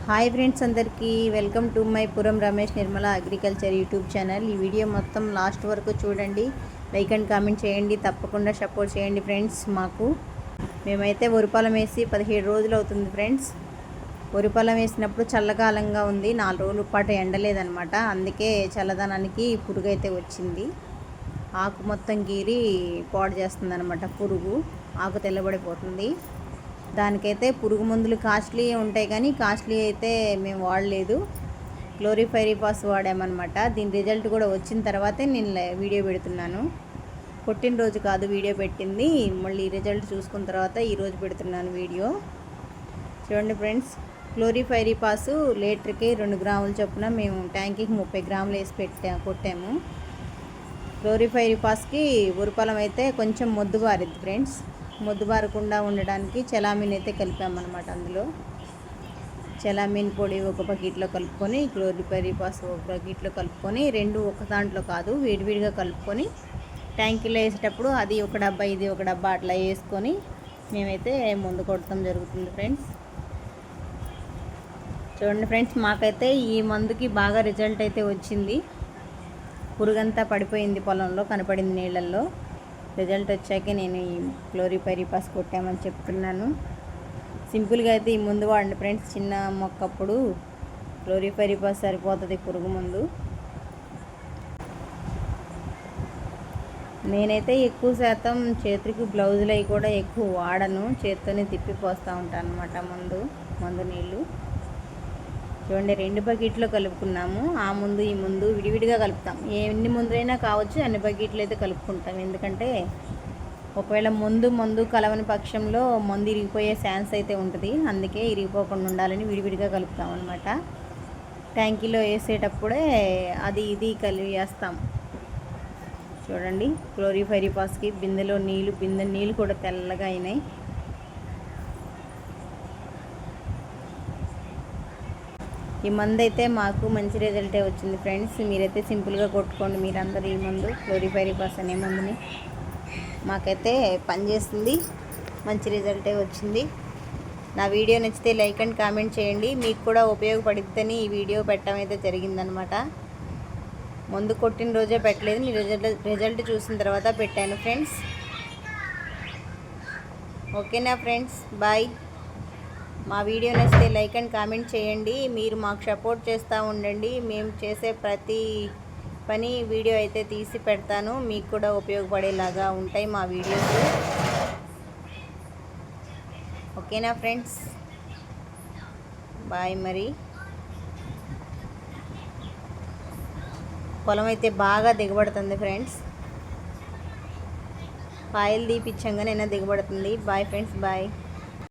Hi friends, అందరికీ welcome to my Puram Ramesh Nirmala agriculture YouTube channel. ఈ video మొత్తం last వరకు చూడండి, లైక్ అండ్ కామెంట్ చేయండి, తప్పకుండా సపోర్ట్ చేయండి ఫ్రెండ్స్. మేమైతే వరిపాలెం వేసి 17 రోజులు అవుతుంది ఫ్రెండ్స్. వరిపాలెం వేసినప్పుడు చల్లకాలంగా ఉంది, 4 రోజుల పాటు ఎండలేదనమాట. అందుకే చల్లదనానికి పురుగు అయితే వచ్చింది. ఆకు మొత్తం గీరి పాడు చేస్తుంది అనమాట. పురుగు ఆకు తెల్లబడిపోతుంది. దానికైతే పురుగు మందులు కాస్ట్లీ ఉంటాయి, కానీ కాస్ట్లీ అయితే మేము వాడలేదు. క్లోరిఫైరిపాస్ వాడామన్నమాట. దీని రిజల్ట్ కూడా వచ్చిన తర్వాతే నేను వీడియో పెడుతున్నాను. కొట్టిన రోజు కాదు వీడియో పెట్టింది, మళ్ళీ రిజల్ట్ చూసుకున్న తర్వాత ఈరోజు పెడుతున్నాను వీడియో. చూడండి ఫ్రెండ్స్, క్లోరిఫైరిపాస్ లీటర్కి 2 గ్రాముల చొప్పున మేము ట్యాంకీకి 30 గ్రాములు వేసి కొట్టాము. క్లోరిఫైరిపాస్కి వరిపాలెం అయితే కొంచెం మొద్దు బారిద్ది ఫ్రెండ్స్. మొద్దు బారకుండా ఉండడానికి చలామీన్ అయితే కలిపామన్నమాట. అందులో చలామీన్ పొడి ఒక బకెట్లో కలుపుకొని, క్లోరిఫైరిపాస్ ఒక బకెట్లో కలుపుకొని, రెండు ఒక దాంట్లో కాదు విడివిడిగా కలుపుకొని ట్యాంకీలో వేసేటప్పుడు అది ఒక డబ్బా ఇది ఒక డబ్బా అట్లా వేసుకొని మేమైతే మందు కొట్టడం జరుగుతుంది ఫ్రెండ్స్. చూడండి ఫ్రెండ్స్, మాకైతే ఈ మందుకి బాగా రిజల్ట్ అయితే వచ్చింది. పురుగంతా పడిపోయింది, పొలంలో కనపడింది నీళ్ళల్లో. రిజల్ట్ వచ్చాకే నేను ఈ క్లోరిఫైరిపాస్ కొట్టామని చెప్తున్నాను. సింపుల్గా అయితే ఈ ముందు వాడండి ఫ్రెండ్స్. చిన్న మొక్కప్పుడు క్లోరిఫైరిపాస్ సరిపోతుంది పురుగు ముందు. నేనైతే ఎక్కువ శాతం చేతికి బ్లౌజులు అవి కూడా ఎక్కువ వాడను, చేత్తోనే తిప్పి పోస్తూ ఉంటాను అనమాట మందు నీళ్ళు. చూడండి, 2 బకెట్లో కలుపుకున్నాము. ఆ ముందు ఈ ముందు విడివిడిగా కలుపుతాం. ఎన్ని ముందులైనా కావచ్చు, అన్ని బకెట్లు అయితే కలుపుకుంటాం. ఎందుకంటే ఒకవేళ మందు కలవని పక్షంలో మందు ఇరిగిపోయే ఛాన్స్ అయితే ఉంటుంది. అందుకే ఇరిగిపోకుండా ఉండాలని విడివిడిగా కలుపుతాం అనమాట. ట్యాంకీలో వేసేటప్పుడే అది ఇది కలిపి వేస్తాం. చూడండి, క్లోరిఫైరిపాస్కి బిందె నీళ్ళు కూడా తెల్లగా అయినాయి. ఈ మందు అయితే మాకు మంచి రిజల్టే వచ్చింది ఫ్రెండ్స్. మీరైతే సింపుల్గా కొట్టుకోండి మీరందరూ ఈ మందు, క్లోరిఫైరిపాస్ అనే మందుని. మాకైతే పనిచేస్తుంది, మంచి రిజల్టే వచ్చింది. నా వీడియో నచ్చితే లైక్ అండ్ కామెంట్ చేయండి. మీకు కూడా ఉపయోగపడిద్దని ఈ వీడియో పెట్టడం అయితే జరిగిందనమాట. మందు కొట్టిన రోజే పెట్టలేదు, మీ రిజల్ట్ చూసిన తర్వాత పెట్టాను ఫ్రెండ్స్. ఓకేనా ఫ్రెండ్స్, బాయ్. మా వీడియో నచ్చితే లైక్ అండ్ కామెంట్ చేయండి. మీరు మాకు సపోర్ట్ చేస్తూ ఉండండి. మేము చేసే ప్రతి పని వీడియో అయితే తీసి పెడతాను, మీకు కూడా ఉపయోగపడేలాగా ఉంటాయి మా వీడియోస్. ఓకేనా ఫ్రెండ్స్, బాయ్. మరి పొలం అయితే బాగా దిగబడుతుంది ఫ్రెండ్స్. పాయలు తీపిచ్చంగానైనా దిగబడుతుంది. Bye friends, bye.